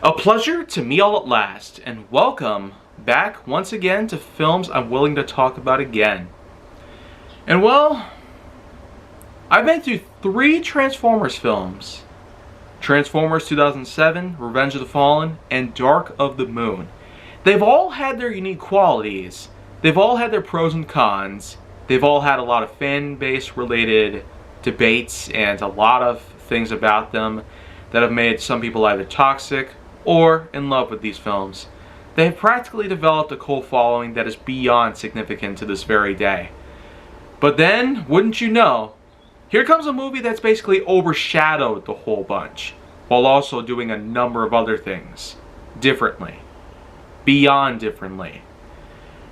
A pleasure to meet all at last, and welcome back once again to films I'm willing to talk about again. And well, I've been through 3 Transformers films. Transformers 2007, Revenge of the Fallen, and Dark of the Moon. They've all had their unique qualities. They've all had their pros and cons. They've all had a lot of fan base related debates and a lot of things about them that have made some people either toxic or in love with these films. They have practically developed a cult following that is beyond significant to this very day. But then, wouldn't you know, here comes a movie that's basically overshadowed the whole bunch, while also doing a number of other things differently. Beyond differently.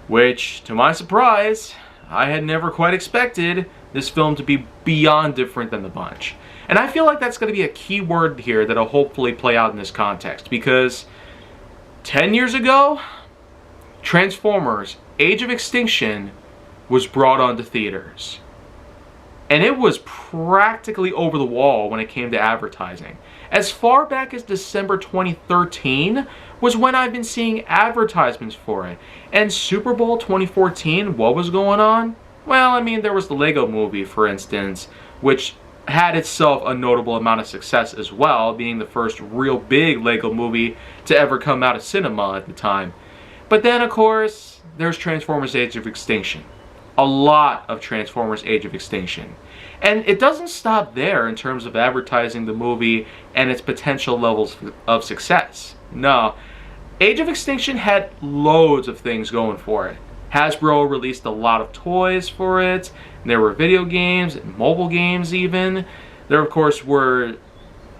Which, to my surprise, I had never quite expected this film to be beyond different than the bunch. And I feel like that's going to be a key word here that'll hopefully play out in this context, because 10 years ago, Transformers Age of Extinction was brought onto theaters. And it was practically over the wall when it came to advertising. As far back as December 2013 was when I've been seeing advertisements for it. And Super Bowl 2014, what was going on? Well, I mean, there was the Lego movie, for instance, which had itself a notable amount of success as well, being the first real big Lego movie to ever come out of cinema at the time. But then, of course, there's Transformers Age of Extinction. A lot of Transformers Age of Extinction. And it doesn't stop there in terms of advertising the movie and its potential levels of success. No. Age of Extinction had loads of things going for it. Hasbro released a lot of toys for it. There were video games and mobile games even. There, of course, were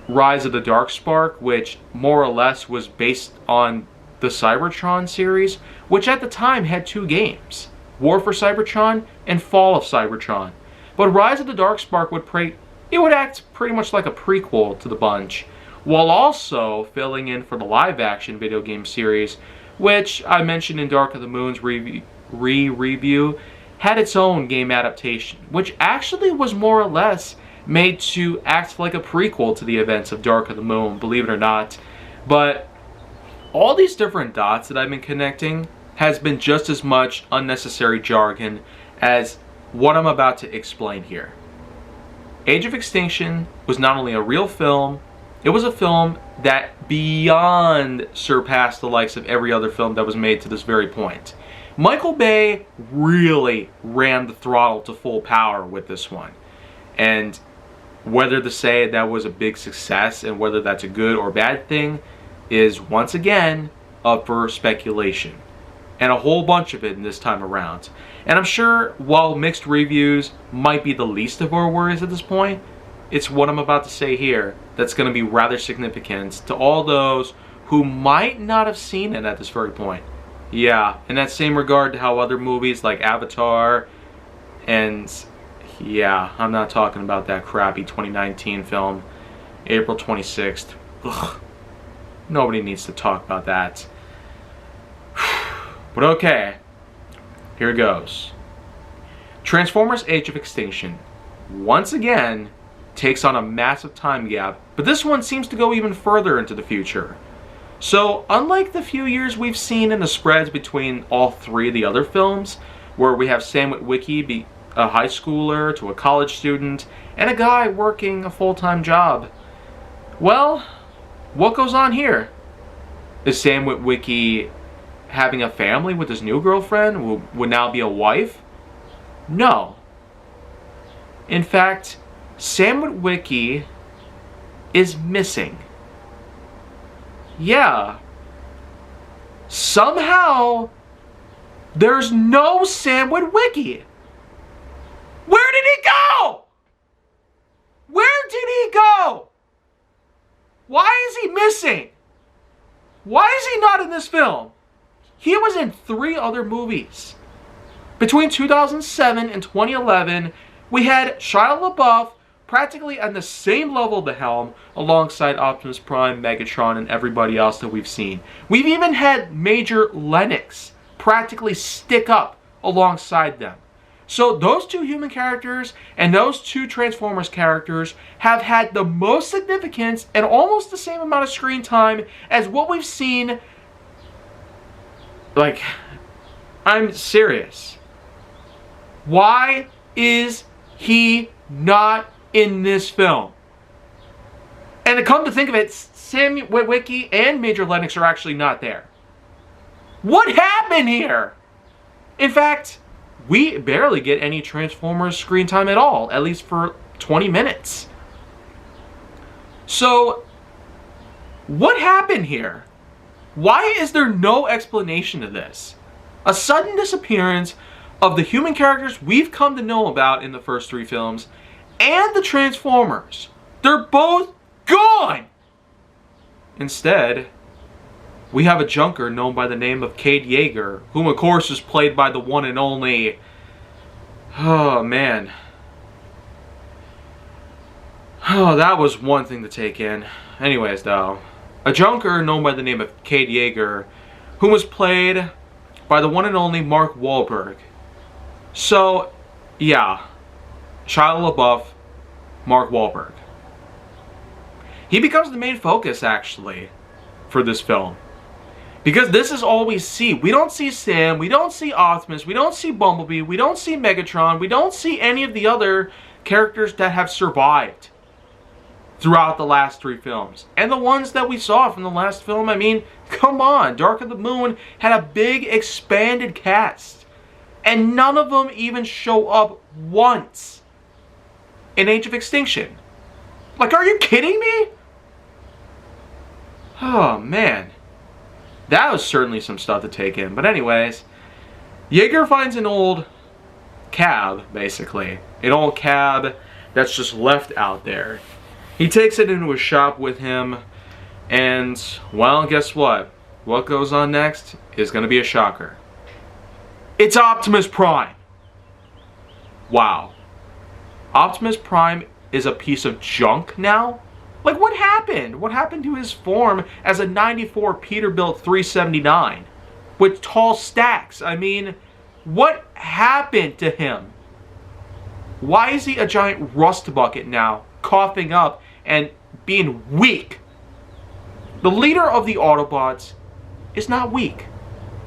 Rise of the Darkspark, which more or less was based on the Cybertron series, which at the time had 2 games. War for Cybertron and Fall of Cybertron. But Rise of the Darkspark would act pretty much like a prequel to the bunch, while also filling in for the live-action video game series, which I mentioned in Dark of the Moon's review, had its own game adaptation, which actually was more or less made to act like a prequel to the events of Dark of the Moon, believe it or not. But all these different dots that I've been connecting has been just as much unnecessary jargon as what I'm about to explain here. Age of Extinction was not only a real film, it was a film that beyond surpassed the likes of every other film that was made to this very point. Michael Bay really ran the throttle to full power with this one. And whether to say that was a big success and whether that's a good or bad thing is once again up for speculation. And a whole bunch of it in this time around. And I'm sure while mixed reviews might be the least of our worries at this point, it's what I'm about to say here that's going to be rather significant to all those who might not have seen it at this very point. Yeah, in that same regard to how other movies like Avatar and yeah, I'm not talking about that crappy 2019 film, April 26th. Ugh. Nobody needs to talk about that. But okay, here goes. Transformers Age of Extinction once again takes on a massive time gap, but this one seems to go even further into the future. So, unlike the few years we've seen in the spreads between all 3 of the other films, where we have Sam Witwicky be a high schooler to a college student, and a guy working a full-time job, well, what goes on here? Is Sam Witwicky having a family with his new girlfriend, who would now be a wife? No. In fact, Sam Witwicky is missing. Yeah. Somehow, there's no Sam Witwicky. Where did he go? Where did he go? Why is he missing? Why is he not in this film? He was in 3 other movies. Between 2007 and 2011, we had Shia LaBeouf practically on the same level of the helm alongside Optimus Prime, Megatron, and everybody else that we've seen. We've even had Major Lennox practically stick up alongside them. So those two human characters and those two Transformers characters have had the most significance and almost the same amount of screen time as what we've seen. Like, I'm serious. Why is he not in this film? And to come to think of it, Sam Witwicky and Major Lennox are actually not there. What happened here? In fact, we barely get any Transformers screen time at all, at least for 20 minutes. So, what happened here? Why is there no explanation to this? A sudden disappearance of the human characters we've come to know about in the first three films and the Transformers. They're both gone! Instead, we have a junker known by the name of Cade Yeager, whom of course is played by the one and only... Oh, man. Oh, that was one thing to take in. Anyways, though. A junker known by the name of Cade Yeager, who was played by the one and only Mark Wahlberg. So, yeah. Shia LaBeouf, Mark Wahlberg. He becomes the main focus, actually, for this film. Because this is all we see. We don't see Sam, we don't see Optimus, we don't see Bumblebee, we don't see Megatron, we don't see any of the other characters that have survived throughout the last three films. And the ones that we saw from the last film, I mean, come on. Dark of the Moon had a big expanded cast. And none of them even show up once in Age of Extinction. Like, are you kidding me? Oh, man. That was certainly some stuff to take in. But anyways, Yeager finds an old cab, basically. An old cab that's just left out there. He takes it into a shop with him. And, well, guess what? What goes on next is going to be a shocker. It's Optimus Prime. Wow. Optimus Prime is a piece of junk now? Like, what happened? What happened to his form as a 94 Peterbilt 379 with tall stacks? I mean, what happened to him? Why is he a giant rust bucket now, coughing up and being weak? The leader of the Autobots is not weak.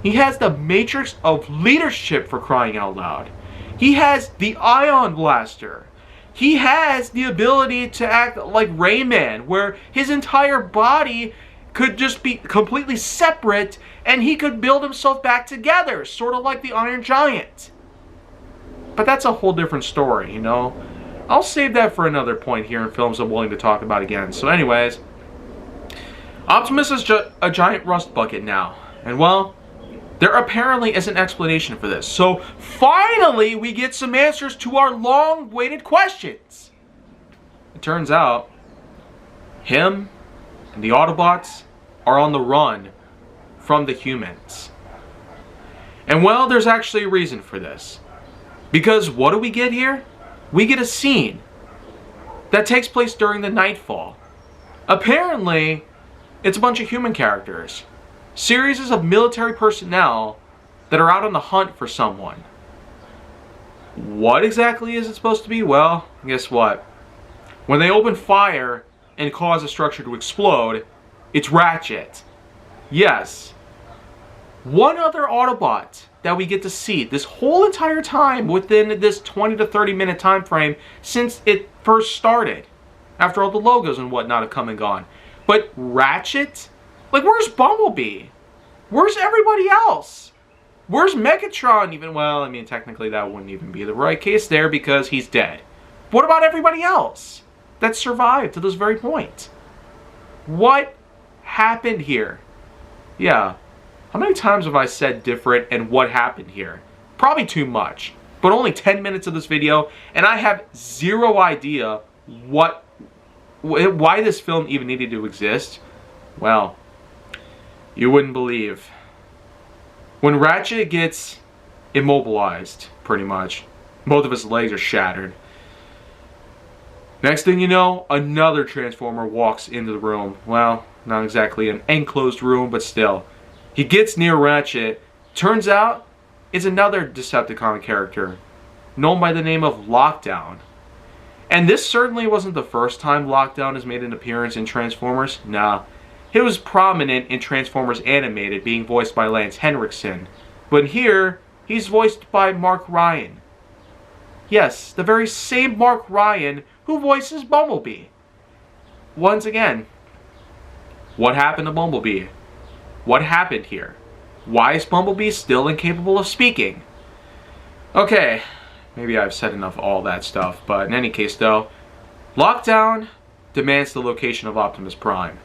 He has the matrix of leadership, for crying out loud. He has the Ion Blaster. He has the ability to act like Rayman, where his entire body could just be completely separate and he could build himself back together, sort of like the Iron Giant. But that's a whole different story, you know? I'll save that for another point here in films I'm willing to talk about again. So anyways, Optimus is a giant rust bucket now. And well, there apparently is an explanation for this. So finally we get some answers to our long-awaited questions. It turns out him and the Autobots are on the run from the humans. And well, there's actually a reason for this. Because what do we get here? We get a scene that takes place during the Nightfall. Apparently, it's a bunch of human characters. Series of military personnel that are out on the hunt for someone. What exactly is it supposed to be? Well, guess what? When they open fire and cause a structure to explode, it's Ratchet. Yes. One other Autobot that we get to see this whole entire time within this 20 to 30 minute time frame since it first started. After all the logos and whatnot have come and gone. But Ratchet? Like, where's Bumblebee? Where's everybody else? Where's Megatron even? Well, I mean, technically that wouldn't even be the right case there because he's dead. What about everybody else that survived to this very point? What happened here? Yeah. How many times have I said different and what happened here? Probably too much. But only 10 minutes of this video, and I have zero idea why this film even needed to exist. Well, you wouldn't believe. When Ratchet gets immobilized, pretty much, both of his legs are shattered. Next thing you know, another Transformer walks into the room. Well, not exactly an enclosed room, but still. He gets near Ratchet. Turns out, it's another Decepticon character. known by the name of Lockdown. And this certainly wasn't the first time Lockdown has made an appearance in Transformers. Nah, he was prominent in Transformers Animated, being voiced by Lance Henriksen. But here, he's voiced by Mark Ryan. Yes, the very same Mark Ryan who voices Bumblebee. Once again, what happened to Bumblebee? What happened here? Why is Bumblebee still incapable of speaking? Okay, maybe I've said enough of all that stuff, but in any case though, Lockdown demands the location of Optimus Prime.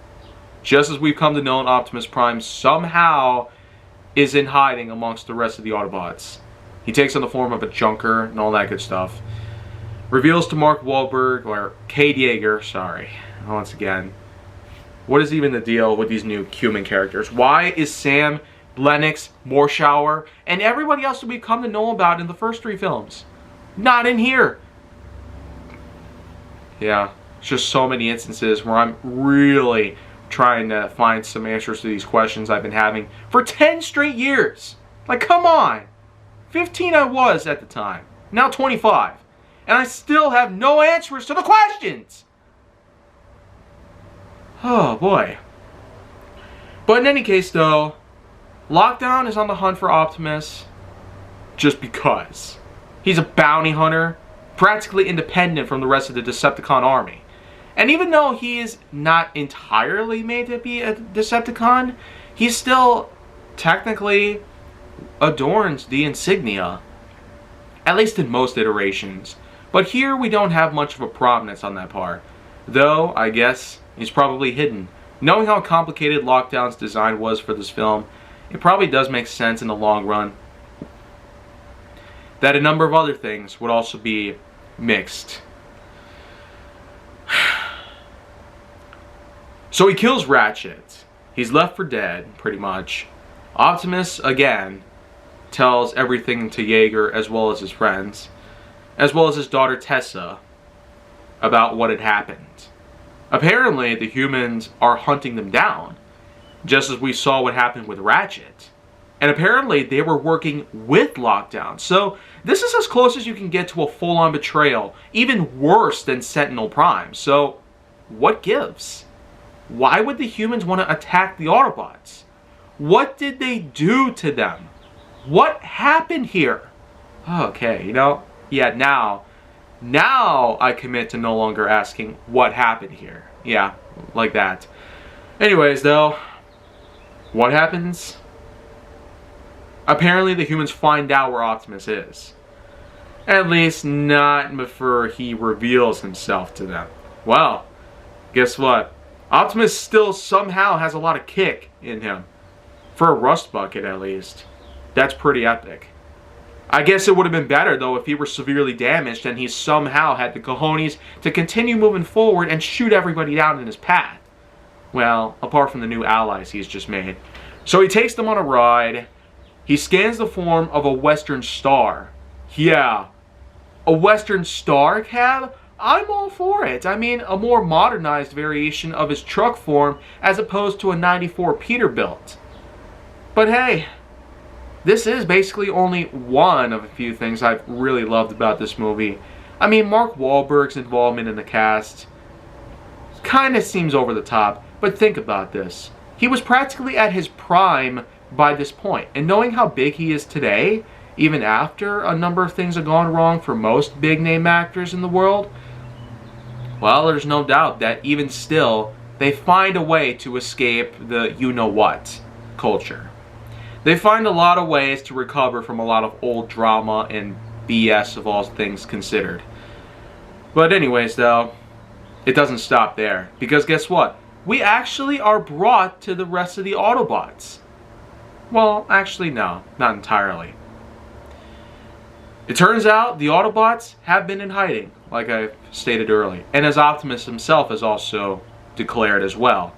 Just as we've come to know, Optimus Prime somehow is in hiding amongst the rest of the Autobots. He takes on the form of a junker and all that good stuff. Reveals to Mark Wahlberg, or Cade Yeager, sorry, once again, what is even the deal with these new human characters? Why is Sam, Lennox, Morshower, and everybody else that we've come to know about in the first 3 films not in here? Yeah, it's just so many instances where I'm really trying to find some answers to these questions I've been having for 10 straight years. Like, come on. 15 I was at the time. Now 25. And I still have no answers to the questions. Oh, boy. But in any case, though, Lockdown is on the hunt for Optimus just because. He's a bounty hunter, practically independent from the rest of the Decepticon army. And even though he is not entirely made to be a Decepticon, he still technically adorns the insignia, at least in most iterations. But here we don't have much of a prominence on that part, though I guess he's probably hidden. Knowing how complicated Lockdown's design was for this film, it probably does make sense in the long run that a number of other things would also be mixed. So he kills Ratchet. He's left for dead, pretty much. Optimus, again, tells everything to Yeager as well as his friends, as well as his daughter Tessa, about what had happened. Apparently, the humans are hunting them down, just as we saw what happened with Ratchet. And apparently, they were working with Lockdown. So, this is as close as you can get to a full-on betrayal, even worse than Sentinel Prime. So, what gives? Why would the humans want to attack the Autobots? What did they do to them? What happened here? Okay, yeah, now I commit to no longer asking what happened here. Yeah, like that. Anyways, though, what happens? Apparently the humans find out where Optimus is. At least not before he reveals himself to them. Well, guess what? Optimus still somehow has a lot of kick in him. For a rust bucket, at least. That's pretty epic. I guess it would have been better, though, if he were severely damaged and he somehow had the cojones to continue moving forward and shoot everybody down in his path. Well, apart from the new allies he's just made. So he takes them on a ride. He scans the form of a Western Star. Yeah. A Western Star cab? I'm all for it. I mean, a more modernized variation of his truck form as opposed to a 94 Peterbilt. But hey, this is basically only one of a few things I've really loved about this movie. I mean, Mark Wahlberg's involvement in the cast kind of seems over the top, but think about this. He was practically at his prime by this point, and knowing how big he is today, even after a number of things have gone wrong for most big-name actors in the world, well, there's no doubt that even still, they find a way to escape the you-know-what culture. They find a lot of ways to recover from a lot of old drama and BS of all things considered. But anyways, though, it doesn't stop there. Because guess what? We actually are brought to the rest of the Autobots. Well, actually, no. Not entirely. It turns out the Autobots have been in hiding, like I stated earlier. And as Optimus himself has also declared as well.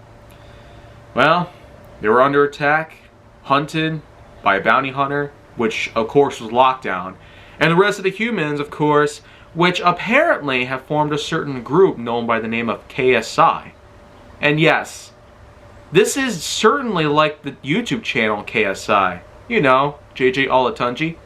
Well, they were under attack, hunted by a bounty hunter, which of course was Lockdown. And the rest of the humans, of course, which apparently have formed a certain group known by the name of KSI. And yes, this is certainly like the YouTube channel KSI. You know, JJ Olatunji.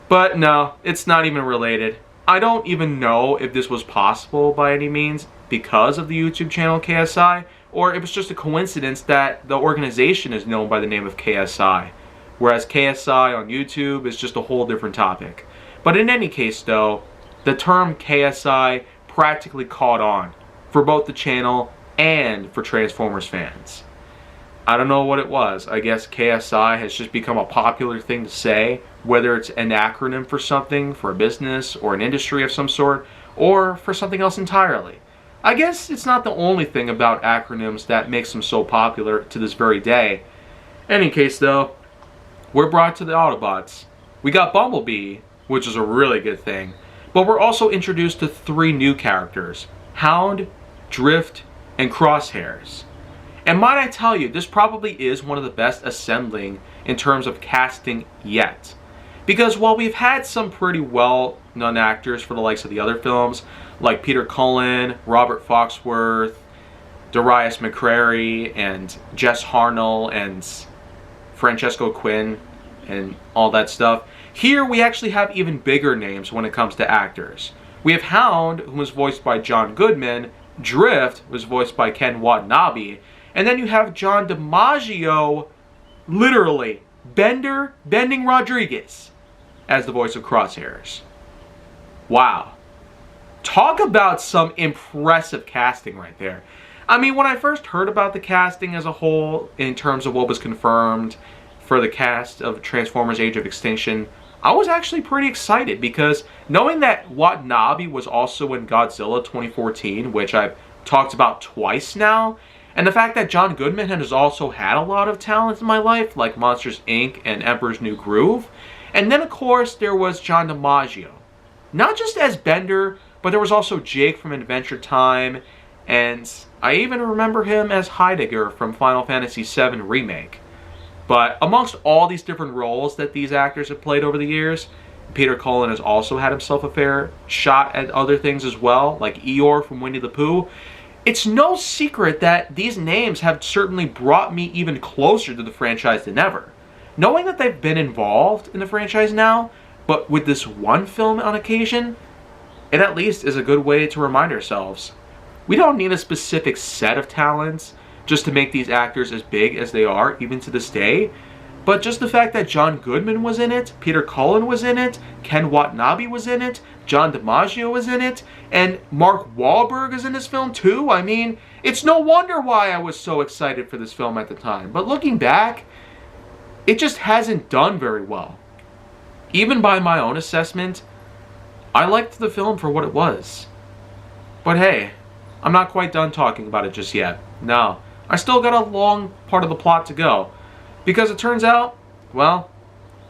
But no, it's not even related. I don't even know if this was possible by any means because of the YouTube channel KSI, or it was just a coincidence that the organization is known by the name of KSI, whereas KSI on YouTube is just a whole different topic. But in any case though, the term KSI practically caught on for both the channel and for Transformers fans. I don't know what it was. I guess KSI has just become a popular thing to say, whether it's an acronym for something, for a business or an industry of some sort, or for something else entirely. I guess it's not the only thing about acronyms that makes them so popular to this very day. In any case though, we're brought to the Autobots. We got Bumblebee, which is a really good thing, but we're also introduced to 3 new characters: Hound, Drift, and Crosshairs. And might I tell you, this probably is one of the best assembling in terms of casting yet. Because while we've had some pretty well-known actors for the likes of the other films, like Peter Cullen, Robert Foxworth, Darius McCrary, and Jess Harnell, and Francesco Quinn, and all that stuff, here we actually have even bigger names when it comes to actors. We have Hound, who was voiced by John Goodman, Drift was voiced by Ken Watanabe, and then you have John DiMaggio, literally, Bending Rodriguez, as the voice of Crosshairs. Wow. Talk about some impressive casting right there. I mean, when I first heard about the casting as a whole, in terms of what was confirmed for the cast of Transformers Age of Extinction, I was actually pretty excited, because knowing that Watanabe was also in Godzilla 2014, which I've talked about twice now, and the fact that John Goodman has also had a lot of talent in my life, like Monsters Inc. and Emperor's New Groove. And then of course there was John DiMaggio. Not just as Bender, but there was also Jake from Adventure Time, and I even remember him as Heidegger from Final Fantasy VII Remake. But amongst all these different roles that these actors have played over the years, Peter Cullen has also had himself a fair shot at other things as well, like Eeyore from Winnie the Pooh. It's no secret that these names have certainly brought me even closer to the franchise than ever. Knowing that they've been involved in the franchise now, but with this one film on occasion, it at least is a good way to remind ourselves. We don't need a specific set of talents just to make these actors as big as they are, even to this day. But just the fact that John Goodman was in it, Peter Cullen was in it, Ken Watanabe was in it, John DiMaggio was in it, and Mark Wahlberg is in this film too. I mean, it's no wonder why I was so excited for this film at the time. But looking back, it just hasn't done very well. Even by my own assessment, I liked the film for what it was. But hey, I'm not quite done talking about it just yet. No, I still got a long part of the plot to go. Because it turns out, well,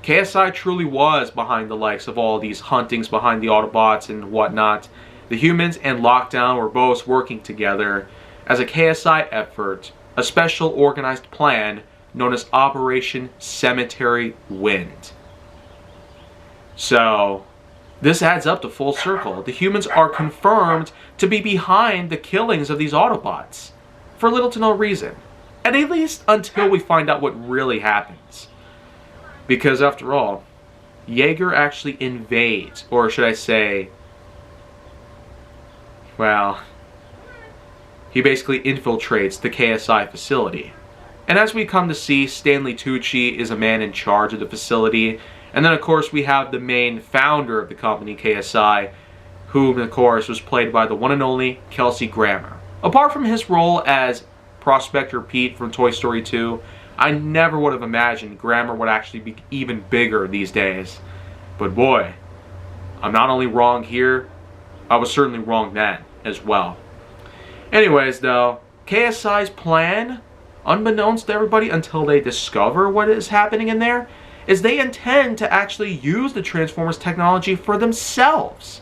KSI truly was behind the likes of all these huntings behind the Autobots and whatnot. The humans and Lockdown were both working together as a KSI effort, a special organized plan known as Operation Cemetery Wind. So, this adds up to full circle. The humans are confirmed to be behind the killings of these Autobots for little to no reason. At least until we find out what really happens. Because after all, Yeager actually invades, or should I say, well, he basically infiltrates the KSI facility. And as we come to see, Stanley Tucci is a man in charge of the facility. And then of course we have the main founder of the company, KSI, whom of course was played by the one and only Kelsey Grammer. Apart from his role as Prospector Pete from Toy Story 2, I never would have imagined Grammer would actually be even bigger these days. But boy, I'm not only wrong here, I was certainly wrong then as well. Anyways though, KSI's plan, unbeknownst to everybody until they discover what is happening in there, is they intend to actually use the Transformers technology for themselves.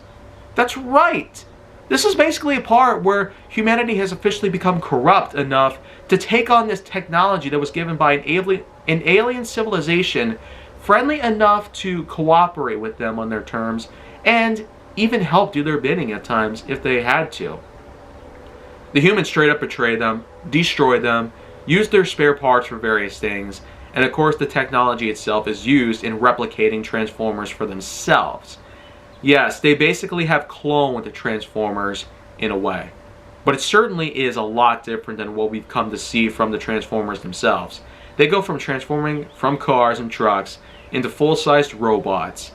That's right! This is basically a part where humanity has officially become corrupt enough to take on this technology that was given by an alien civilization friendly enough to cooperate with them on their terms and even help do their bidding at times if they had to. The humans straight up betray them, destroy them, use their spare parts for various things, And of course, the technology itself is used in replicating Transformers for themselves. Yes, they basically have cloned the Transformers in a way. But it certainly is a lot different than what we've come to see from the Transformers themselves. They go from transforming from cars and trucks into full-sized robots.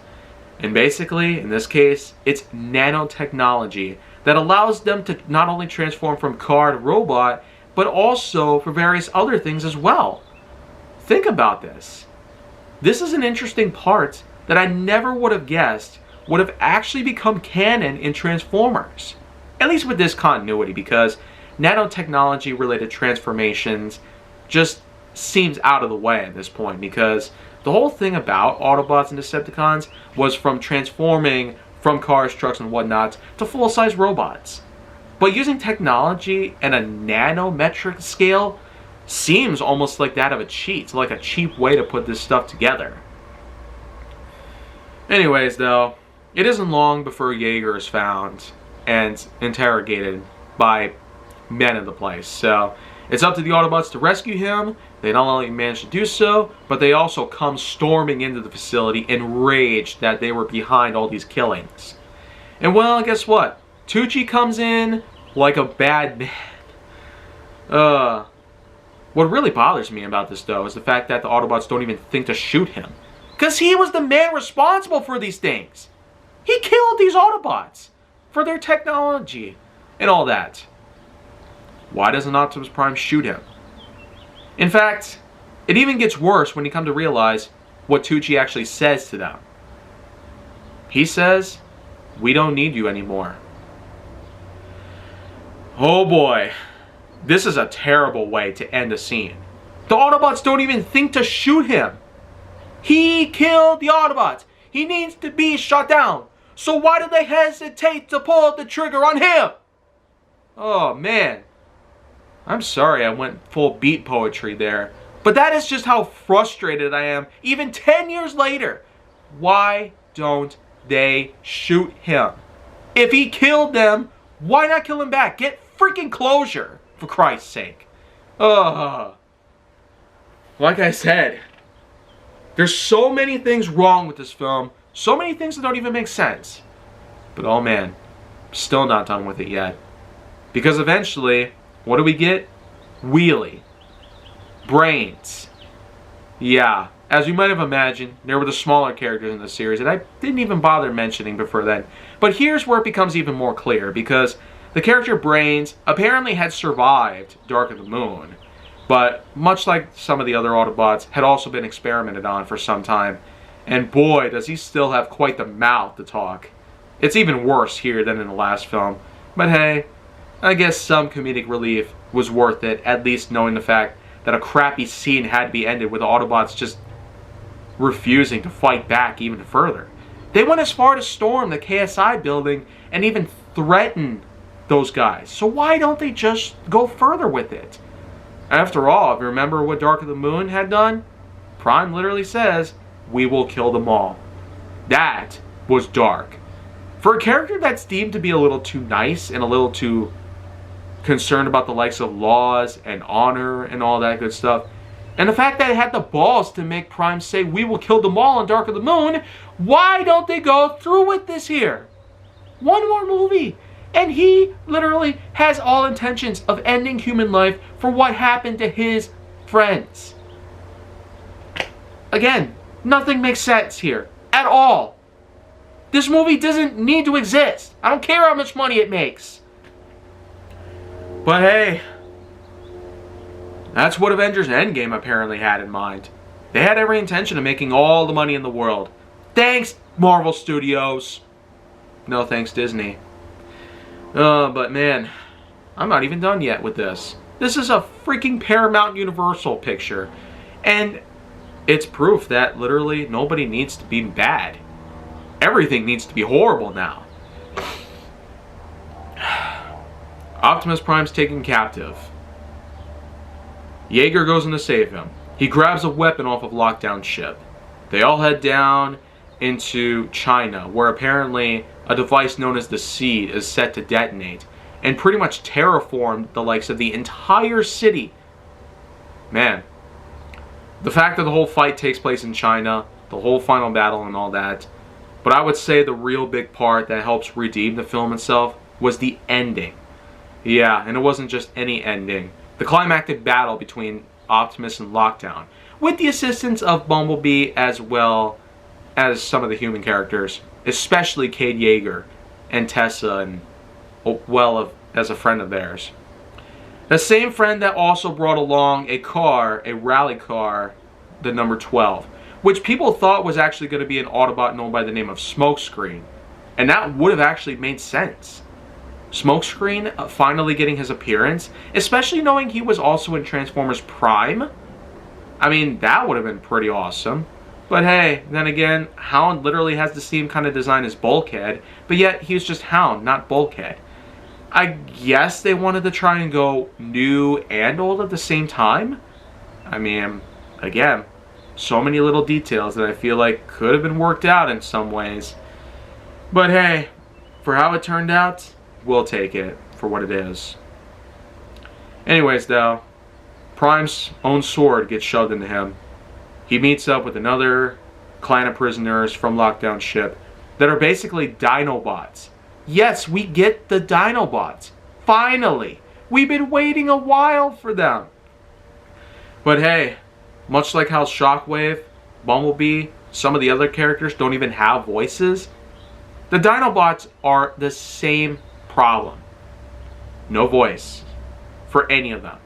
And basically, in this case, it's nanotechnology that allows them to not only transform from car to robot, but also for various other things as well. Think about this. This is an interesting part that I never would have guessed would have actually become canon in Transformers. At least with this continuity, because nanotechnology related transformations just seems out of the way at this point, because the whole thing about Autobots and Decepticons was from transforming from cars, trucks, and whatnot to full-size robots. But using technology at a nanometric scale seems almost like that of a cheat, like a cheap way to put this stuff together. Anyways, though, it isn't long before Jaeger is found and interrogated by men of the place. So it's up to the Autobots to rescue him. They not only manage to do so, but they also come storming into the facility, enraged that they were behind all these killings. And well, guess what? Tucci comes in like a bad man. What really bothers me about this, though, is the fact that the Autobots don't even think to shoot him. Because he was the man responsible for these things. He killed these Autobots for their technology and all that. Why doesn't Optimus Prime shoot him? In fact, it even gets worse when you come to realize what Tucci actually says to them. He says, "We don't need you anymore." Oh boy, this is a terrible way to end a scene. The Autobots don't even think to shoot him. He killed the Autobots. He needs to be shot down. So why do they hesitate to pull the trigger on him? Oh man. I'm sorry I went full beat poetry there. But that is just how frustrated I am even 10 years later. Why don't they shoot him? If he killed them, why not kill him back? Get freaking closure, for Christ's sake. Like I said, there's so many things wrong with this film. So many things that don't even make sense. But oh man, still not done with it yet. Because eventually, what do we get? Wheelie. Brains. Yeah, as you might have imagined, there were the smaller characters in the series that I didn't even bother mentioning before then. But here's where it becomes even more clear, because the character Brains apparently had survived Dark of the Moon, but much like some of the other Autobots, had also been experimented on for some time. And boy, does he still have quite the mouth to talk. It's even worse here than in the last film. But hey, I guess some comedic relief was worth it, at least knowing the fact that a crappy scene had to be ended with the Autobots just refusing to fight back even further. They went as far to storm the KSI building and even threaten those guys. So why don't they just go further with it? After all, if you remember what Dark of the Moon had done, Prime literally says, "We will kill them all." That was dark. For a character that's deemed to be a little too nice and a little too concerned about the likes of laws and honor and all that good stuff, and the fact that it had the balls to make Prime say, "We will kill them all" in Dark of the Moon, why don't they go through with this here? One more movie, and he literally has all intentions of ending human life for what happened to his friends. Again, nothing makes sense here at all. This movie doesn't need to exist. I don't care how much money it makes. But hey, that's what Avengers Endgame apparently had in mind. They had every intention of making all the money in the world. Thanks, Marvel Studios. No thanks, Disney. But man, I'm not even done yet with this. This is a freaking Paramount Universal picture. And it's proof that literally nobody needs to be bad. Everything needs to be horrible now. Optimus Prime's taken captive. Jaeger goes in to save him. He grabs a weapon off of Lockdown's ship. They all head down into China, where apparently a device known as the Seed is set to detonate and pretty much terraform the likes of the entire city. Man, The fact that the whole fight takes place in China, the whole final battle and all that. But I would say the real big part that helps redeem the film itself was the ending. Yeah, and it wasn't just any ending. The climactic battle between Optimus and Lockdown, with the assistance of Bumblebee as well as some of the human characters, especially Cade Yeager and Tessa, and well, as a friend of theirs. The same friend that also brought along a car, a rally car, the number 12, which people thought was actually going to be an Autobot known by the name of Smokescreen. And that would have actually made sense. Smokescreen finally getting his appearance, especially knowing he was also in Transformers Prime. I mean, that would have been pretty awesome. But hey, then again, Hound literally has the same kind of design as Bulkhead, but yet he was just Hound, not Bulkhead. I guess they wanted to try and go new and old at the same time. I mean, again, so many little details that I feel like could have been worked out in some ways. But hey, for how it turned out, we'll take it for what it is. Anyways though, Prime's own sword gets shoved into him. He meets up with another clan of prisoners from Lockdown ship that are basically Dinobots. Yes, we get the Dinobots. Finally! We've been waiting a while for them. But hey, much like how Shockwave, Bumblebee, some of the other characters don't even have voices, the Dinobots are the same problem. No voice for any of them.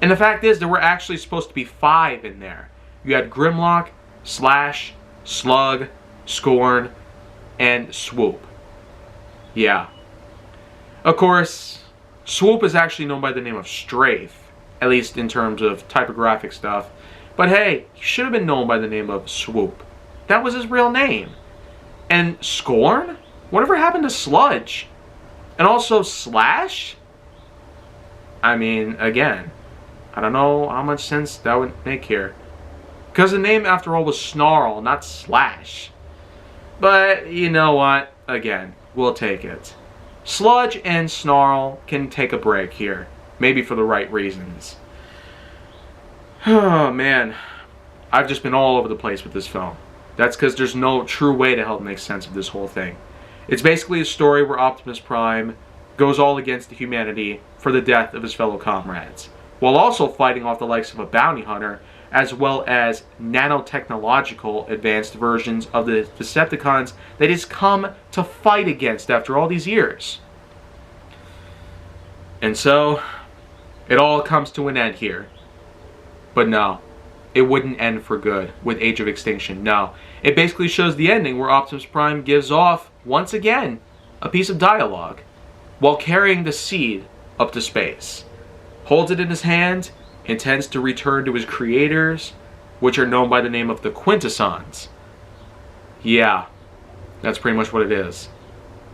And the fact is, there were actually supposed to be 5 in there. You had Grimlock, Slash, Slug, Scorn, and Swoop. Yeah. Of course, Swoop is actually known by the name of Strafe, at least in terms of typographic stuff. But hey, he should have been known by the name of Swoop. That was his real name. And Scorn? Whatever happened to Sludge? And also Slash? I mean, again, I don't know how much sense that would make here. Because the name, after all, was Snarl, not Slash. But, you know what? Again, we'll take it. Sludge and Snarl can take a break here. Maybe for the right reasons. Oh, man. I've just been all over the place with this film. That's because there's no true way to help make sense of this whole thing. It's basically a story where Optimus Prime goes all against humanity for the death of his fellow comrades, while also fighting off the likes of a bounty hunter, as well as nanotechnological advanced versions of the Decepticons that he's come to fight against after all these years. And so, it all comes to an end here. But no, it wouldn't end for good with Age of Extinction. No, it basically shows the ending where Optimus Prime gives off, once again, a piece of dialogue while carrying the seed up to space. Holds it in his hand, intends to return to his creators, which are known by the name of the Quintessons. Yeah, that's pretty much what it is.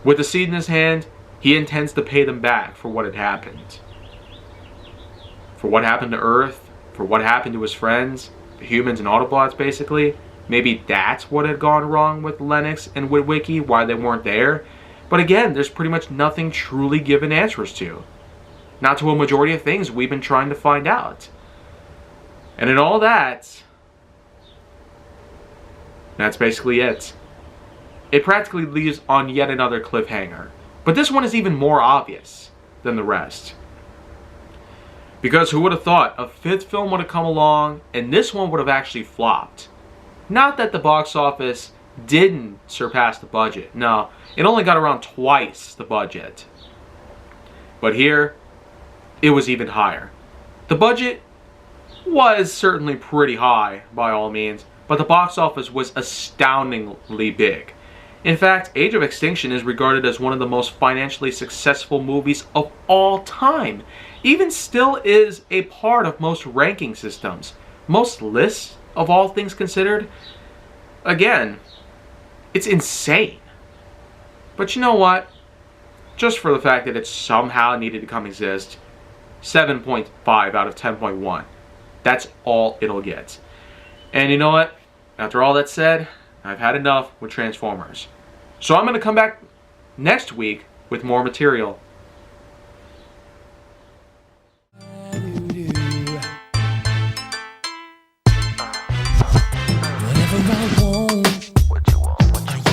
With the seed in his hand, he intends to pay them back for what had happened. For what happened to Earth, for what happened to his friends, the humans and Autobots basically. Maybe that's what had gone wrong with Lennox and Witwicky, why they weren't there. But again, there's pretty much nothing truly given answers to. Not to a majority of things we've been trying to find out. And in all that, that's basically it. It practically leaves on yet another cliffhanger. But this one is even more obvious than the rest. Because who would have thought a 5th film would have come along and this one would have actually flopped. Not that the box office didn't surpass the budget. No, it only got around twice the budget. But here, it was even higher. The budget was certainly pretty high by all means, but the box office was astoundingly big. In fact, Age of Extinction is regarded as one of the most financially successful movies of all time. Even still is a part of most ranking systems, most lists of all things considered. Again, it's insane. But you know what? Just for the fact that it somehow needed to come exist, 7.5 out of 10.1. That's all it'll get. And you know what? After all that said, I've had enough with Transformers. So I'm going to come back next week with more material.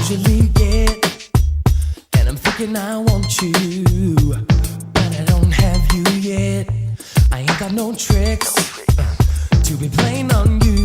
usually get. And I'm thinking I want you, but I don't have you yet. I ain't got no tricks to be playing on you.